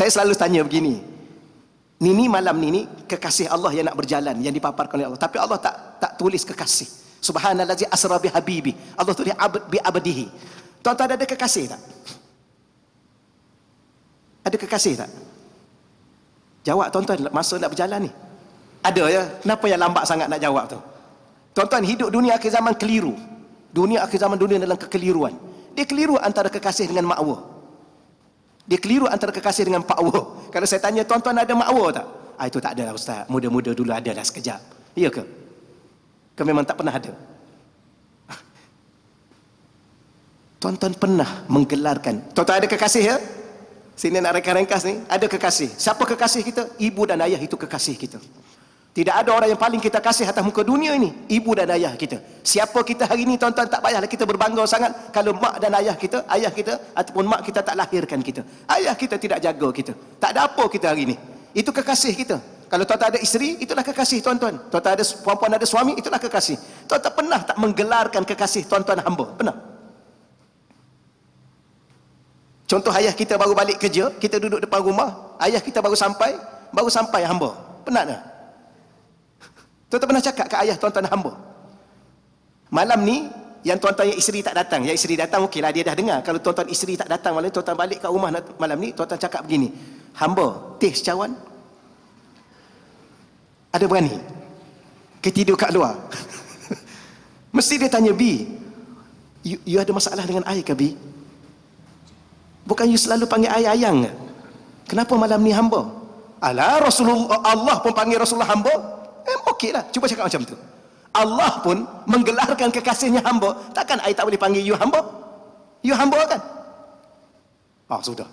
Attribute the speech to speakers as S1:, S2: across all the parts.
S1: Saya selalu tanya begini, Nini malam ni kekasih Allah yang nak berjalan, yang dipaparkan oleh Allah. Tapi Allah tak tulis kekasih. Subhanallazi asra bi habibi. Allah tulis bi abdihi. Tuan-tuan ada kekasih tak? Ada kekasih tak? Jawab tuan-tuan masa nak berjalan ni. Ada ya? Kenapa yang lambat sangat nak jawab tu? Tuan-tuan, hidup dunia akhir zaman keliru. Dunia akhir zaman dunia dalam kekeliruan. Dia keliru antara kekasih dengan makwa. Dia keliru antara kekasih dengan pakwa. Kalau saya tanya tuan-tuan ada makwa tak? Itu tak ada lah ustaz. Muda-muda dulu ada lah sekejap. Iya ke? Ke memang tak pernah ada? Tuan-tuan pernah menggelarkan. Tuan-tuan ada kekasih ya? Sini nak ringkas ni. Ada kekasih. Siapa kekasih kita? Ibu dan ayah itu kekasih kita. Tidak ada orang yang paling kita kasih atas muka dunia ini. Ibu dan ayah kita. Siapa kita hari ini tuan-tuan, tak payahlah kita berbangga sangat kalau mak dan ayah kita ataupun mak kita tak lahirkan kita. Ayah kita tidak jaga kita. Tak ada apa kita hari ini. Itu kekasih kita. Kalau tuan-tuan ada isteri, itulah kekasih tuan-tuan. Tuan-tuan ada puan-puan ada suami, itulah kekasih. Tuan-tuan pernah tak menggelarkan kekasih tuan-tuan hamba? Pernah? Contoh ayah kita baru balik kerja, kita duduk depan rumah, ayah kita baru sampai hamba. Pernah tak? Tuan-tuan pernah cakap ke ayah tuan-tuan hamba? Malam ni, yang tuan-tuan yang isteri tak datang. Yang isteri datang, okeylah dia dah dengar. Kalau tuan-tuan isteri tak datang malam ni, tuan-tuan balik kat rumah malam ni, tuan-tuan cakap begini, hamba, teh secawan? Ada berani? Ke tidur kat luar? Mesti dia tanya, B, you ada masalah dengan I ke B? Bukan you selalu panggil I ayang ke? Kenapa malam ni hamba? Alah, Rasulullah, Allah pun panggil Rasulullah hamba. Okeylah, cuba cakap macam tu. Allah pun menggelarkan kekasihnya hamba. Takkan I tak boleh panggil you hamba? You hamba kan? Sudah.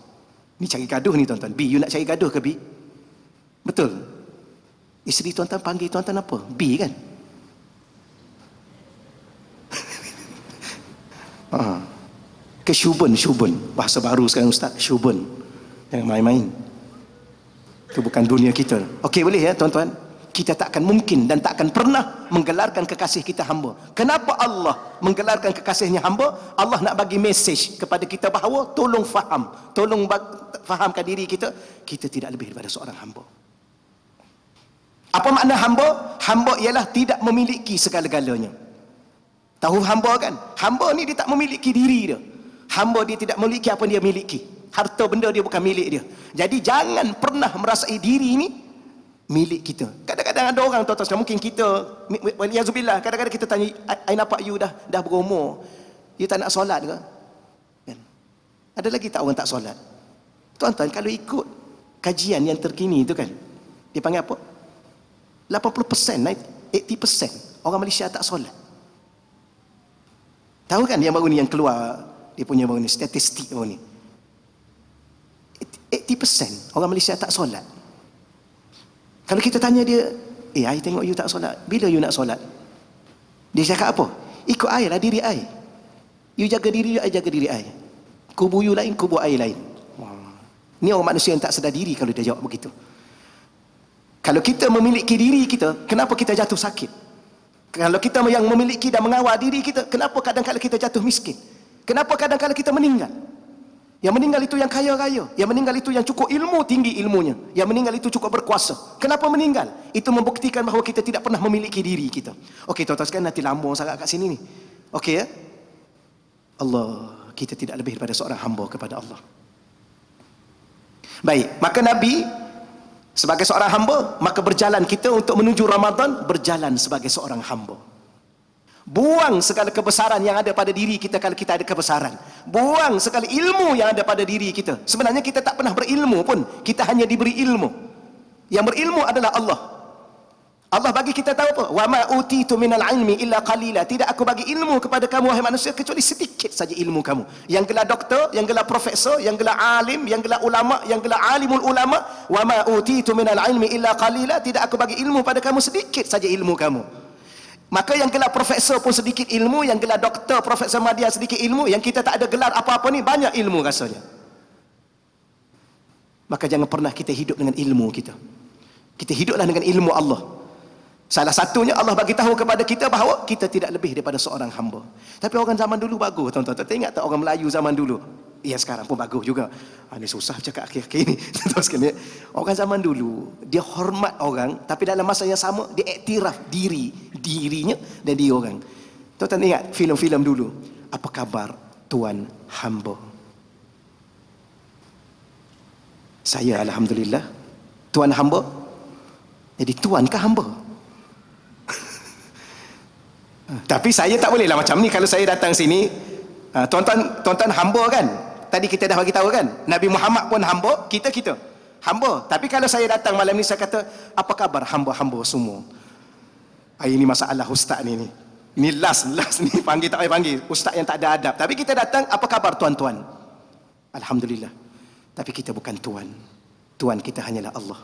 S1: Ni cari gaduh ni tuan-tuan. B, you nak cari gaduh ke B? Betul. Isteri tuan-tuan panggil tuan-tuan apa? B kan? Ke syubun. Bahasa baru sekarang ustaz, syubun. Jangan main-main. Itu bukan dunia kita. Okey, boleh ya tuan-tuan? Kita tak akan mungkin dan tak akan pernah menggelarkan kekasih kita hamba. Kenapa Allah menggelarkan kekasihnya hamba? Allah nak bagi mesej kepada kita bahawa tolong fahamkan diri kita, kita tidak lebih daripada seorang hamba. Apa makna hamba? Hamba ialah tidak memiliki segala-galanya. Tahu hamba kan? Hamba ni dia tak memiliki diri dia. Hamba dia tidak memiliki apa dia miliki. Harta benda dia bukan milik dia. Jadi jangan pernah merasai diri ini milik kita. Kadang-kadang ada orang tuan-tuan, mungkin kita waliyazubillah, kadang-kadang kita tanya, I nampak you dah berumur, you tak nak solat ke? Kan? Ada lagi tak orang tak solat? Tuan-tuan, kalau ikut kajian yang terkini itu kan, dia panggil apa? 80%, 80% orang Malaysia tak solat. Tahu kan yang baru ni yang keluar, dia punya baru ni, statistik baru ni. 80% orang Malaysia tak solat. Kalau kita tanya dia, I tengok you tak solat, bila you nak solat? Dia cakap apa? Ikut I lah diri I. You jaga diri you, I jaga diri I. Kubu you lain, kubu I lain. Ni orang manusia yang tak sedar diri kalau dia jawab begitu. Kalau kita memiliki diri kita, kenapa kita jatuh sakit? Kalau kita yang memiliki dan mengawal diri kita, kenapa kadang-kadang kita jatuh miskin? Kenapa kadang-kadang kita meninggal? Yang meninggal itu yang kaya-raya. Yang meninggal itu yang cukup ilmu, tinggi ilmunya. Yang meninggal itu cukup berkuasa. Kenapa meninggal? Itu membuktikan bahawa kita tidak pernah memiliki diri kita. Okey tuan-tuan sekalian, nanti lambung sangat kat sini ni. Okey ya? Allah, kita tidak lebih daripada seorang hamba kepada Allah. Baik, maka Nabi sebagai seorang hamba, maka berjalan kita untuk menuju Ramadan, berjalan sebagai seorang hamba. Buang segala kebesaran yang ada pada diri kita kalau kita ada kebesaran. Buang segala ilmu yang ada pada diri kita. Sebenarnya kita tak pernah berilmu pun. Kita hanya diberi ilmu. Yang berilmu adalah Allah. Allah bagi kita tahu apa? Wa ma utitu minal ilmi illa qalila. Tidak aku bagi ilmu kepada kamu wahai manusia kecuali sedikit saja ilmu kamu. Yang gelar doktor, yang gelar profesor, yang gelar alim, yang gelar ulama, yang gelar alimul ulama. Wa ma utitu minal ilmi illa qalila. Tidak aku bagi ilmu pada kamu sedikit saja ilmu kamu. Maka yang gelar profesor pun sedikit ilmu, yang gelar doktor, Profesor Madya sedikit ilmu, yang kita tak ada gelar apa-apa ni banyak ilmu rasanya. Maka jangan pernah kita hidup dengan ilmu kita. Kita hiduplah dengan ilmu Allah. Salah satunya Allah bagi tahu kepada kita bahawa kita tidak lebih daripada seorang hamba. Tapi orang zaman dulu bagus tuan-tuan. Tak ingat tak orang Melayu zaman dulu? Ya sekarang pun bagus juga. Ini susah cakap akhir-akhir ni. Teruskan dia. Orang zaman dulu, dia hormat orang, tapi dalam masa yang sama, dia iktiraf dirinya dan diri orang. Tuan-tuan ingat filem-filem dulu. Apa kabar tuan hamba? Saya alhamdulillah tuan hamba. Jadi tuan ke hamba? Tapi saya tak boleh lah macam ni. Kalau saya datang sini, tuan-tuan hamba kan? Tadi kita dah bagi tahu kan? Nabi Muhammad pun hamba, kita hamba. Tapi kalau saya datang malam ni, saya kata, apa kabar hamba-hamba semua? Ini masalah ustaz ni. Ini last ni, panggil tak payah panggil. Ustaz yang tak ada adab. Tapi kita datang, apa kabar tuan-tuan? Alhamdulillah. Tapi kita bukan tuan. Tuan kita hanyalah Allah.